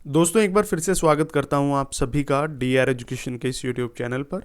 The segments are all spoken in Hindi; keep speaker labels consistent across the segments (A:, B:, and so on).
A: दोस्तों एक बार फिर से स्वागत करता हूं आप सभी का डीआर एजुकेशन के इस यूट्यूब चैनल पर।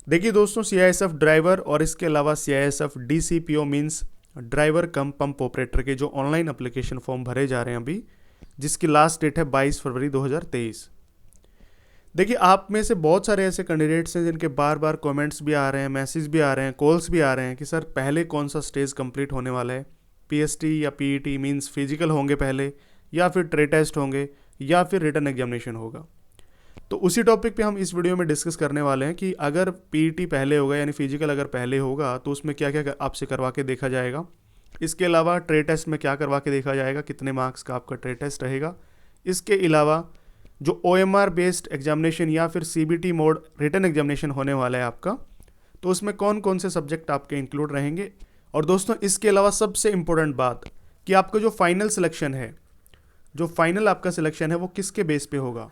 A: देखिए दोस्तों, सीआईएसएफ ड्राइवर और इसके अलावा सीआईएसएफ डीसीपीओ मींस ड्राइवर कम पंप ऑपरेटर के जो ऑनलाइन एप्लीकेशन फॉर्म भरे जा रहे हैं अभी, जिसकी लास्ट डेट है 22 फरवरी 2023। देखिए, आप में से बहुत सारे ऐसे कैंडिडेट्स हैं जिनके बार बार कमेंट्स भी आ रहे हैं, मैसेज भी आ रहे हैं, कॉल्स भी आ रहे हैं कि सर पहले कौन सा स्टेज कंप्लीट होने वाला है, पीएसटी या पीईटी मींस फिजिकल होंगे पहले, या फिर ट्रे टेस्ट होंगे, या फिर रिटन एग्जामिनेशन होगा। तो उसी टॉपिक पे हम इस वीडियो में डिस्कस करने वाले हैं कि अगर पीईटी पहले होगा यानी फिजिकल अगर पहले होगा तो उसमें क्या क्या आपसे करवा के देखा जाएगा। इसके अलावा ट्रे टेस्ट में क्या करवा के देखा जाएगा, कितने मार्क्स का आपका ट्रे टेस्ट रहेगा। इसके अलावा जो ओएमआर बेस्ड एग्जामिनेशन या फिर सीबीटी मोड रिटन एग्जामिनेशन होने वाला है आपका, तो उसमें कौन कौन से सब्जेक्ट आपके इंक्लूड रहेंगे। और दोस्तों इसके अलावा सबसे इम्पोर्टेंट बात कि आपका जो फाइनल सिलेक्शन है, जो फाइनल आपका सिलेक्शन है वो किसके बेस पे होगा,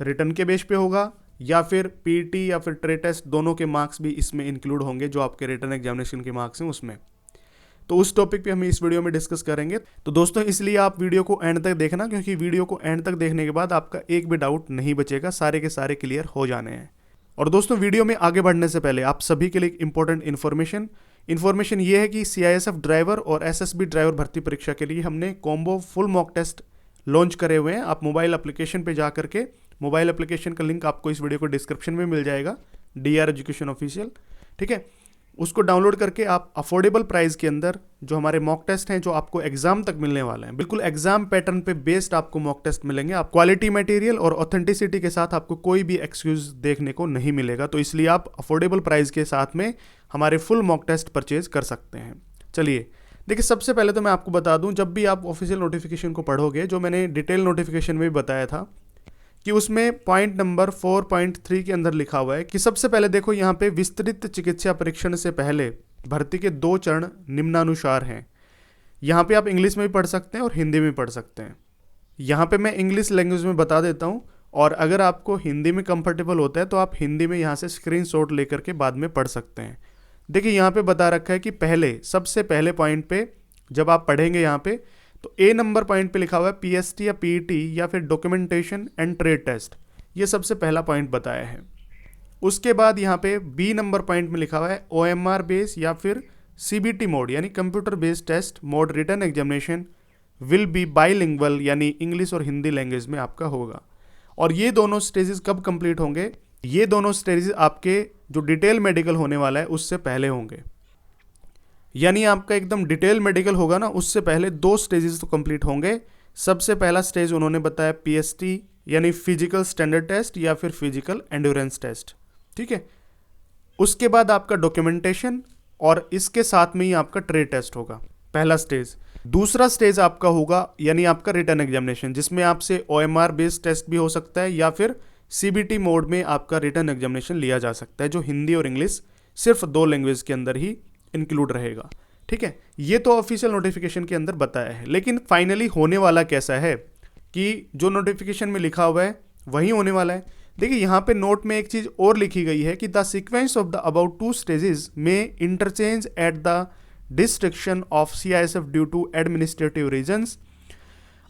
A: रिटन के बेस पे होगा या फिर पीटी या फिर ट्रे टेस्ट, दोनों के मार्क्स भी इसमें इंक्लूड होंगे जो आपके रिटन एग्जामिनेशन के मार्क्स हैं उसमें। तो उस टॉपिक पे हम इस वीडियो में डिस्कस करेंगे। तो दोस्तों इसलिए आप वीडियो को एंड तक देखना, क्योंकि वीडियो को एंड तक देखने के बाद आपका एक भी डाउट नहीं बचेगा, सारे के सारे क्लियर हो जाने हैं। और दोस्तों वीडियो में आगे बढ़ने से पहले आप सभी के लिए इंपॉर्टेंट इन्फॉर्मेशन ये है कि सीआईएसएफ ड्राइवर और एसएसबी ड्राइवर भर्ती परीक्षा के लिए हमने combo full mock test launch करे हुए हैं। आप मोबाइल एप्लीकेशन पे जा करके, मोबाइल एप्लीकेशन का लिंक आपको इस वीडियो को डिस्क्रिप्शन में मिल जाएगा, डीआर एजुकेशन ऑफिशियल, ठीक है। उसको डाउनलोड करके आप अफोर्डेबल प्राइस के अंदर जो हमारे मॉक टेस्ट हैं जो आपको एग्जाम तक मिलने वाले हैं, बिल्कुल एग्जाम पैटर्न पे बेस्ड आपको मॉक टेस्ट मिलेंगे। आप क्वालिटी मटेरियल और ऑथेंटिसिटी के साथ आपको कोई भी एक्सक्यूज देखने को नहीं मिलेगा। तो इसलिए आप अफोर्डेबल प्राइस के साथ में हमारे फुल मॉक टेस्ट परचेज कर सकते हैं। चलिए देखिए, सबसे पहले तो मैं आपको बता दूं, जब भी आप ऑफिशियल नोटिफिकेशन को पढ़ोगे, जो मैंने डिटेल नोटिफिकेशन में भी बताया था कि उसमें पॉइंट नंबर 4.3 के अंदर लिखा हुआ है कि सबसे पहले देखो यहाँ पे विस्तृत चिकित्सा परीक्षण से पहले भर्ती के 2 चरण निम्नानुसार हैं। यहाँ पे आप इंग्लिश में भी पढ़ सकते हैं और हिंदी में पढ़ सकते हैं। यहाँ पे मैं इंग्लिश लैंग्वेज में बता देता हूँ, और अगर आपको हिंदी में कंफर्टेबल होता है तो आप हिंदी में यहाँ से स्क्रीनशॉट लेकर के बाद में पढ़ सकते हैं। देखिए यहाँ पे बता रखा है कि पहले, सबसे पहले पॉइंट पे जब आप पढ़ेंगे यहाँ पे, तो ए नंबर पॉइंट पे लिखा हुआ है पीएसटी या पीईटी या फिर डॉक्यूमेंटेशन एंड ट्रेड टेस्ट, ये सबसे पहला पॉइंट बताया है। उसके बाद यहाँ पे बी नंबर पॉइंट में लिखा हुआ है ओएमआर बेस या फिर सीबीटी मोड यानी computer based test mode written examination will be bilingual यानी इंग्लिश और हिंदी लैंग्वेज में आपका होगा। और ये दोनों स्टेजेस कब कंप्लीट होंगे, ये दोनों स्टेजेस आपके जो डिटेल मेडिकल होने वाला है उससे पहले होंगे। यानी आपका एकदम डिटेल मेडिकल होगा ना, उससे पहले 2 स्टेजेस तो कंप्लीट होंगे। सबसे पहला स्टेज उन्होंने बताया पीएसटी यानी फिजिकल स्टैंडर्ड टेस्ट या फिर फिजिकल एंड्योरेंस टेस्ट, ठीक है। उसके बाद आपका डॉक्यूमेंटेशन और इसके साथ में ही आपका ट्रे टेस्ट होगा, पहला स्टेज। दूसरा स्टेज आपका होगा यानी आपका रिटन एग्जामिनेशन, जिसमें आपसे ओएमआर बेस्ड टेस्ट भी हो सकता है या फिर सीबीटी मोड में आपका रिटन एग्जामिनेशन लिया जा सकता है, जो हिंदी और इंग्लिश सिर्फ 2 लैंग्वेज के अंदर ही इंक्लूड रहेगा, ठीक है। ये तो ऑफिशियल नोटिफिकेशन के अंदर बताया है, लेकिन फाइनली होने वाला कैसा है कि जो नोटिफिकेशन में लिखा हुआ है वही होने वाला है। देखिए यहाँ पे नोट में एक चीज और लिखी गई है कि the sequence of the about 2 stages में interchange at the discretion of CISF due to administrative reasons.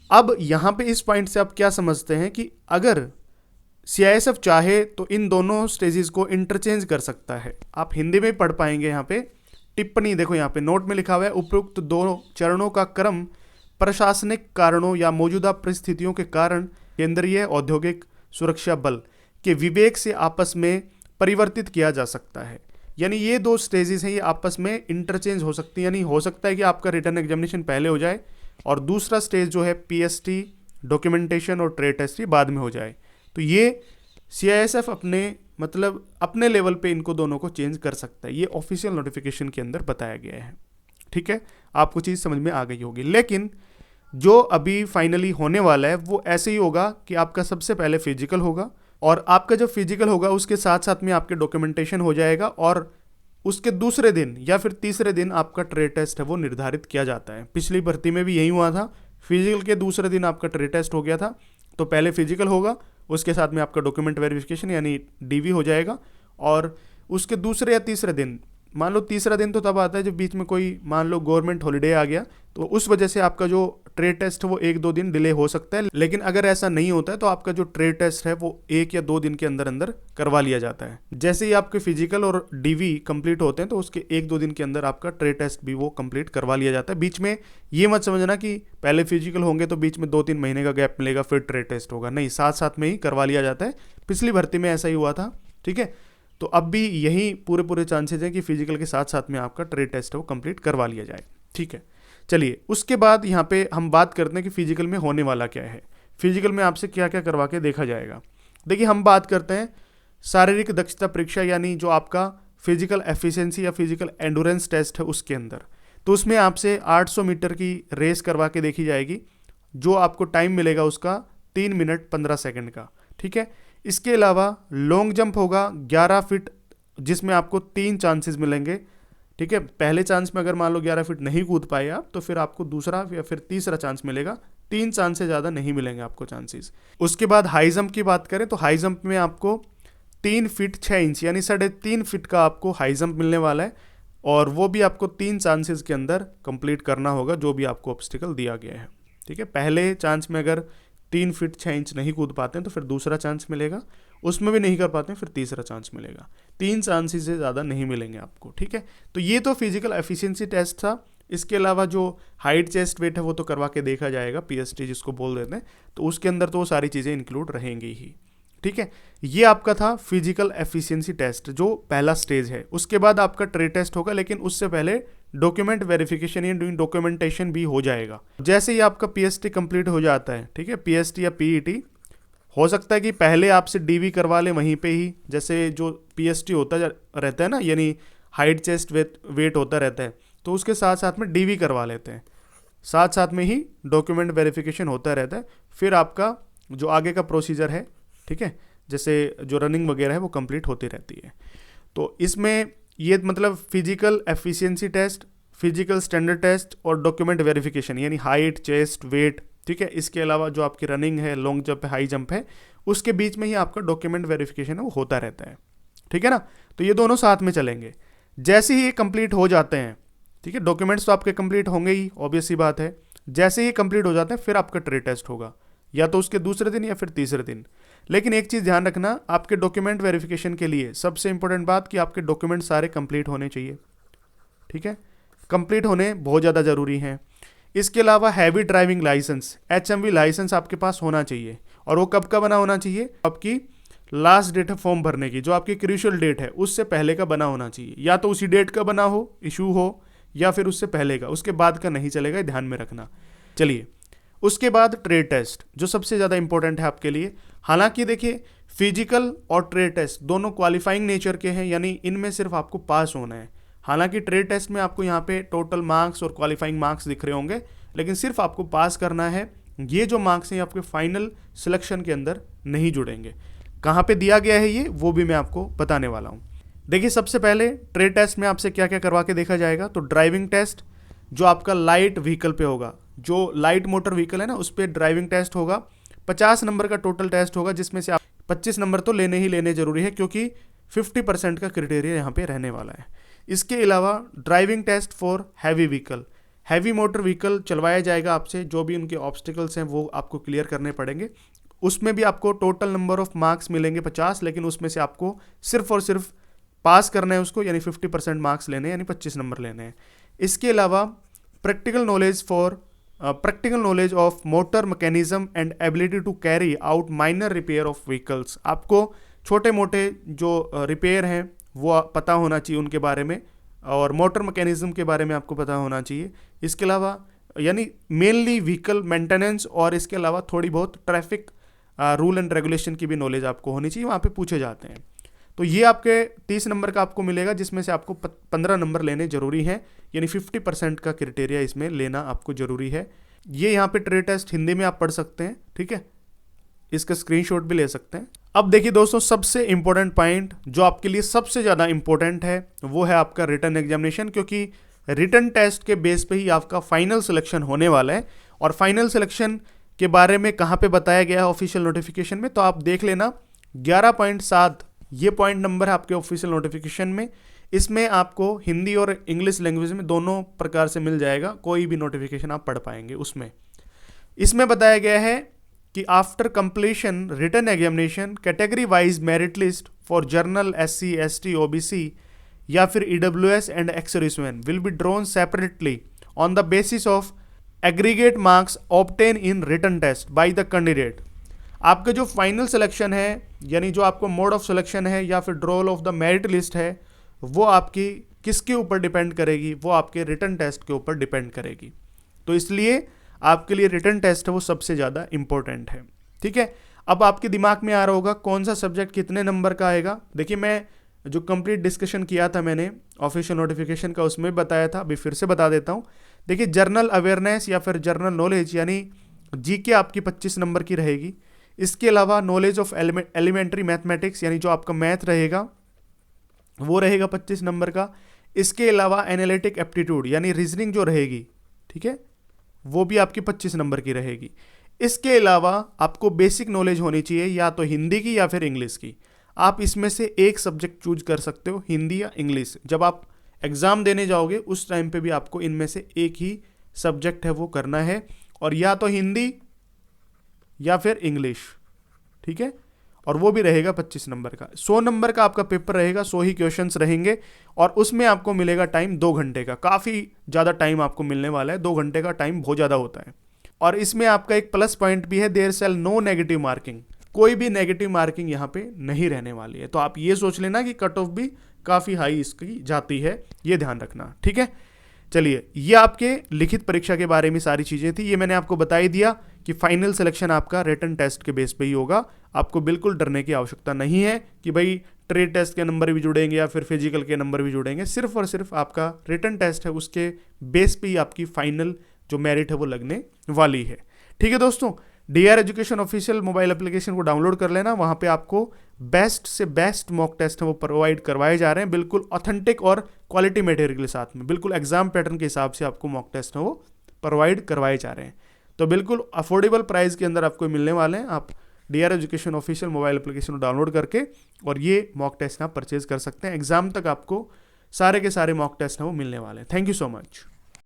A: अब यहाँ पे इस पॉइंट से आप क्या समझते हैं कि अगर सीआईएसएफ चाहे तो इन दोनों स्टेजेस को इंटरचेंज कर सकता है। आप हिंदी में पढ़ पाएंगे। यहाँ पे टिप्पणी देखो, यहाँ पे नोट में लिखा हुआ है उपयुक्त 2 चरणों का क्रम प्रशासनिक कारणों या मौजूदा परिस्थितियों के कारण केंद्रीय औद्योगिक सुरक्षा बल के विवेक से आपस में परिवर्तित किया जा सकता है। यानी ये 2 स्टेजेस हैं, ये आपस में इंटरचेंज हो सकती है। यानी हो सकता है कि आपका रिटन एग्जामिनेशन पहले हो जाए और दूसरा स्टेज जो है पीएसटी डॉक्यूमेंटेशन और ट्रेड टेस्ट बाद में हो जाए। तो ये सीआईएसएफ अपने लेवल पे इनको दोनों को चेंज कर सकता है। ये ऑफिशियल नोटिफिकेशन के अंदर बताया गया है, ठीक है। आपको चीज़ समझ में आ गई होगी। लेकिन जो अभी फाइनली होने वाला है वो ऐसे ही होगा कि आपका सबसे पहले फिजिकल होगा, और आपका जब फिजिकल होगा उसके साथ साथ में आपके डॉक्यूमेंटेशन हो जाएगा, और उसके दूसरे दिन या फिर तीसरे दिन आपका ट्रेड टेस्ट है वो निर्धारित किया जाता है। पिछली भर्ती में भी यही हुआ था, फिजिकल के दूसरे दिन आपका ट्रेड टेस्ट हो गया था। तो पहले फिजिकल होगा, उसके साथ में आपका डॉक्यूमेंट वेरिफिकेशन यानी डीवी हो जाएगा, और उसके दूसरे या तीसरे दिन मान लो तीसरा दिन तो तब आता है जब बीच में कोई मान लो गवर्नमेंट हॉलीडे आ गया, तो उस वजह से आपका जो ट्रेड टेस्ट है वो 1-2 दिन डिले हो सकता है। लेकिन अगर ऐसा नहीं होता है तो आपका जो ट्रेड टेस्ट है वो 1 या 2 दिन के अंदर अंदर करवा लिया जाता है। जैसे ही आपके फिजिकल और डीवी कंप्लीट होते हैं तो उसके 1-2 दिन के अंदर आपका ट्रेड टेस्ट भी वो कंप्लीट करवा लिया जाता है। बीच में ये मत समझना कि पहले फिजिकल होंगे तो बीच में 2-3 महीने का गैप मिलेगा फिर ट्रेड टेस्ट होगा, नहीं, साथ साथ में ही करवा लिया जाता है। पिछली भर्ती में ऐसा ही हुआ था, ठीक है। तो अब भी यही पूरे चांसेस हैं कि फिजिकल के साथ साथ में आपका ट्रेड टेस्ट है वो कंप्लीट करवा लिया जाए, ठीक है। चलिए उसके बाद यहाँ पे हम बात करते हैं कि फिजिकल में होने वाला क्या है, फिजिकल में आपसे क्या क्या करवा के देखा जाएगा। देखिए हम बात करते हैं शारीरिक दक्षता परीक्षा, यानी जो आपका फिजिकल एफिशिएंसी या फिजिकल एंडोरेंस टेस्ट है उसके अंदर। तो उसमें आपसे 800 मीटर की रेस करवा के देखी जाएगी, जो आपको टाइम मिलेगा उसका 3 मिनट 15 सेकंड का, ठीक है। इसके अलावा लॉन्ग जंप होगा 11 फीट, जिसमें आपको 3 चांसेस मिलेंगे, ठीक है। पहले चांस में अगर मान लो 11 फीट नहीं कूद पाए आप तो फिर आपको दूसरा या फिर तीसरा चांस मिलेगा, 3 चांस से ज़्यादा नहीं मिलेंगे आपको चांसेस। उसके बाद हाई जंप की बात करें तो हाई जंप में आपको 3 फीट 6 इंच यानी 3.5 फीट का आपको हाई जंप मिलने वाला है, और वो भी आपको 3 चांसेस के अंदर कंप्लीट करना होगा जो भी आपको ऑब्स्टिकल दिया गया है, ठीक है। पहले चांस में अगर 3 फीट 6 इंच नहीं कूद पाते हैं तो फिर दूसरा चांस मिलेगा, उसमें भी नहीं कर पाते हैं फिर तीसरा चांस मिलेगा, 3 चांसेस से ज़्यादा नहीं मिलेंगे आपको, ठीक है। तो ये तो फिजिकल एफिशिएंसी टेस्ट था। इसके अलावा जो हाइट चेस्ट वेट है वो तो करवा के देखा जाएगा, पीएसटी जिसको बोल देते हैं, तो उसके अंदर तो वो सारी चीज़ें इंक्लूड रहेंगी ही, ठीक है। ये आपका था फिजिकल एफिशिएंसी टेस्ट जो पहला स्टेज है। उसके बाद आपका ट्रेड टेस्ट होगा, लेकिन उससे पहले डॉक्यूमेंट वेरिफिकेशन या डॉक्यूमेंटेशन भी हो जाएगा। जैसे ही आपका पीएसटी कंप्लीट हो जाता है, ठीक है, पीएसटी या पीईटी, हो सकता है कि पहले आपसे डीवी करवा लें वहीं पे ही, जैसे जो पीएसटी होता रहता है ना, यानी हाइट चेस्ट वेट होता रहता है, तो उसके साथ साथ में डीवी करवा लेते हैं, साथ साथ में ही डॉक्यूमेंट वेरिफिकेशन होता रहता है। फिर आपका जो आगे का प्रोसीजर है, ठीक है, जैसे जो रनिंग वगैरह है वो कंप्लीट होती रहती है। तो इसमें ये मतलब physical efficiency test, physical standard test और डॉक्यूमेंट वेरिफिकेशन यानी हाइट चेस्ट वेट, ठीक है। इसके अलावा जो आपकी रनिंग है, लॉन्ग जंप है, हाई जंप है, उसके बीच में ही आपका डॉक्यूमेंट वेरिफिकेशन है वो होता रहता है, ठीक है ना। तो ये दोनों साथ में चलेंगे। जैसे ही ये कंप्लीट हो जाते हैं, ठीक है, डॉक्यूमेंट्स तो आपके कंप्लीट होंगे ही, ऑब्वियस सी बात है। जैसे ही कंप्लीट हो जाते हैं फिर आपका ट्रेड टेस्ट होगा, या तो उसके दूसरे दिन या फिर तीसरे दिन। लेकिन एक चीज़ ध्यान रखना, आपके डॉक्यूमेंट वेरिफिकेशन के लिए सबसे इंपॉर्टेंट बात कि आपके डॉक्यूमेंट सारे कंप्लीट होने चाहिए, ठीक है, कंप्लीट होने बहुत ज़्यादा ज़रूरी हैं। इसके अलावा heavy driving licence, HMV licence आपके पास होना चाहिए, और वो कब का बना होना चाहिए, आपकी लास्ट डेट है फॉर्म भरने की, जो आपकी क्रूशियल डेट है उससे पहले का बना होना चाहिए। या तो उसी डेट का बना हो, इशू हो, या फिर उससे पहले का, उसके बाद का नहीं चलेगा, ध्यान में रखना। चलिए उसके बाद ट्रेड टेस्ट जो सबसे ज़्यादा इंपॉर्टेंट है आपके लिए। हालांकि देखिए फिजिकल और ट्रेड टेस्ट दोनों क्वालिफाइंग नेचर के हैं, यानी इनमें सिर्फ आपको पास होना है। हालांकि ट्रेड टेस्ट में आपको यहाँ पे टोटल मार्क्स और क्वालिफाइंग मार्क्स दिख रहे होंगे, लेकिन सिर्फ आपको पास करना है। ये जो मार्क्स हैं आपके फाइनल सिलेक्शन के अंदर नहीं जुड़ेंगे। कहाँ पे दिया गया है ये, वो भी मैं आपको बताने वाला हूँ। देखिए सबसे पहले ट्रेड टेस्ट में आपसे क्या क्या करवा के देखा जाएगा। तो ड्राइविंग टेस्ट जो आपका लाइट व्हीकल पे होगा, जो लाइट मोटर व्हीकल है ना, उस पर ड्राइविंग टेस्ट होगा। 50 नंबर का टोटल टेस्ट होगा, जिसमें से आप 25 नंबर तो लेने ही लेने जरूरी है, क्योंकि 50% का क्राइटेरिया यहाँ पे रहने वाला है। इसके अलावा driving test for heavy vehicle, heavy motor vehicle चलवाया जाएगा आपसे, जो भी उनके ऑब्स्टिकल्स हैं वो आपको क्लियर करने पड़ेंगे। उसमें भी आपको टोटल नंबर ऑफ मार्क्स मिलेंगे 50, लेकिन उसमें से आपको सिर्फ और सिर्फ पास करना है उसको, यानी 50% मार्क्स लेने हैं, यानी 25 नंबर लेने हैं। इसके अलावा practical knowledge of motor mechanism and ability to carry out minor repair of vehicles, आपको छोटे मोटे जो रिपेयर हैं वो पता होना चाहिए उनके बारे में, और मोटर मैकेनिज्म के बारे में आपको पता होना चाहिए। इसके अलावा यानी मेनली व्हीकल मेंटेनेंस, और इसके अलावा थोड़ी बहुत ट्रैफिक रूल एंड रेगुलेशन की भी नॉलेज आपको होनी चाहिए, वहाँ पे पूछे जाते हैं। तो ये आपके 30 नंबर का आपको मिलेगा, जिसमें से आपको 15 नंबर लेने जरूरी हैं, यानी 50% का क्राइटेरिया इसमें लेना आपको जरूरी है। ये यहाँ पे ट्रेड टेस्ट हिंदी में आप पढ़ सकते हैं, ठीक है, इसका स्क्रीनशॉट भी ले सकते हैं। अब देखिए दोस्तों, सबसे इंपॉर्टेंट पॉइंट जो आपके लिए सबसे ज़्यादा इंपॉर्टेंट है वो है आपका रिटन एग्जामिनेशन, क्योंकि रिटन टेस्ट के बेस पे ही आपका फाइनल सिलेक्शन होने वाला है। और फाइनल सिलेक्शन के बारे में कहाँ पे बताया गया है ऑफिशियल नोटिफिकेशन में, तो आप देख लेना 11.7 ये पॉइंट नंबर है आपके ऑफिशियल नोटिफिकेशन में। इसमें आपको हिंदी और इंग्लिश लैंग्वेज में दोनों प्रकार से मिल जाएगा, कोई भी नोटिफिकेशन आप पढ़ पाएंगे उसमें। इसमें बताया गया है कि after completion written examination category wise merit list for general SC ST OBC या फिर EWS and ex serviceman will be drawn separately on the basis of aggregate marks obtain in written test by the candidate. आपका जो फाइनल सिलेक्शन है, यानी जो आपको मोड ऑफ सिलेक्शन है या फिर ड्रॉल ऑफ द मेरिट लिस्ट है, वो आपकी किसके ऊपर डिपेंड करेगी? वो आपके रिटन टेस्ट के ऊपर डिपेंड करेगी। तो इसलिए आपके लिए रिटन टेस्ट है वो सबसे ज़्यादा इंपॉर्टेंट है। ठीक है, अब आपके दिमाग में आ रहा होगा कौन सा सब्जेक्ट कितने नंबर का आएगा। देखिए, मैं जो कंप्लीट डिस्कशन किया था मैंने ऑफिशियल नोटिफिकेशन का, उसमें बताया था, अभी फिर से बता देता हूँ। देखिए, जर्नल अवेयरनेस या फिर जर्नल नॉलेज यानी जीके आपकी 25 नंबर की रहेगी। इसके अलावा नॉलेज ऑफ एलिमेंट्री मैथमेटिक्स यानी जो आपका मैथ रहेगा वो रहेगा 25 नंबर का। इसके अलावा एनालिटिक एप्टीट्यूड यानी रीजनिंग जो रहेगी, ठीक है, वो भी आपकी 25 नंबर की रहेगी। इसके अलावा आपको बेसिक नॉलेज होनी चाहिए या तो हिंदी की या फिर इंग्लिश की। आप इसमें से एक सब्जेक्ट चूज कर सकते हो, हिंदी या इंग्लिश। जब आप एग्ज़ाम देने जाओगे उस टाइम पे भी आपको इनमें से एक ही सब्जेक्ट है वो करना है, और या तो हिंदी या फिर इंग्लिश। ठीक है, और वो भी रहेगा 25 नंबर का। 100 नंबर का आपका पेपर रहेगा, 100 ही क्वेश्चंस रहेंगे, और उसमें आपको मिलेगा टाइम 2 घंटे का। काफ़ी ज़्यादा टाइम आपको मिलने वाला है, 2 घंटे का टाइम बहुत ज़्यादा होता है। और इसमें आपका एक प्लस पॉइंट भी है, there shall no negative marking. कोई भी नेगेटिव मार्किंग यहाँ पे नहीं रहने वाली है। तो आप ये सोच लेना कि कट ऑफ भी काफ़ी हाई इसकी जाती है, ये ध्यान रखना। ठीक है, चलिए, ये आपके लिखित परीक्षा के बारे में सारी चीज़ें थी। ये मैंने आपको बता ही दिया कि फाइनल सिलेक्शन आपका रिटन टेस्ट के बेस पे ही होगा। आपको बिल्कुल डरने की आवश्यकता नहीं है कि भाई ट्रेड टेस्ट के नंबर भी जुड़ेंगे या फिर फिजिकल के नंबर भी जुड़ेंगे। सिर्फ और सिर्फ आपका रिटन टेस्ट है, उसके बेस पे ही आपकी फाइनल जो मेरिट है वो लगने वाली है। ठीक है दोस्तों, DR education official mobile application को डाउनलोड कर लेना। वहाँ पे आपको बेस्ट से बेस्ट मॉक टेस्ट है वो प्रोवाइड करवाए जा रहे हैं, बिल्कुल ऑथेंटिक और क्वालिटी मटेरियल के साथ में, बिल्कुल एग्जाम पैटर्न के हिसाब से आपको मॉक टेस्ट है वो प्रोवाइड करवाए जा रहे हैं। तो बिल्कुल अफोर्डेबल प्राइस के अंदर आपको मिलने वाले हैं। आप DR education official mobile application को डाउनलोड करके और ये मॉक टेस्ट आप परचेज कर सकते हैं। एग्जाम तक आपको सारे के सारे मॉक टेस्ट हैं वो मिलने वाले हैं। Thank you so much.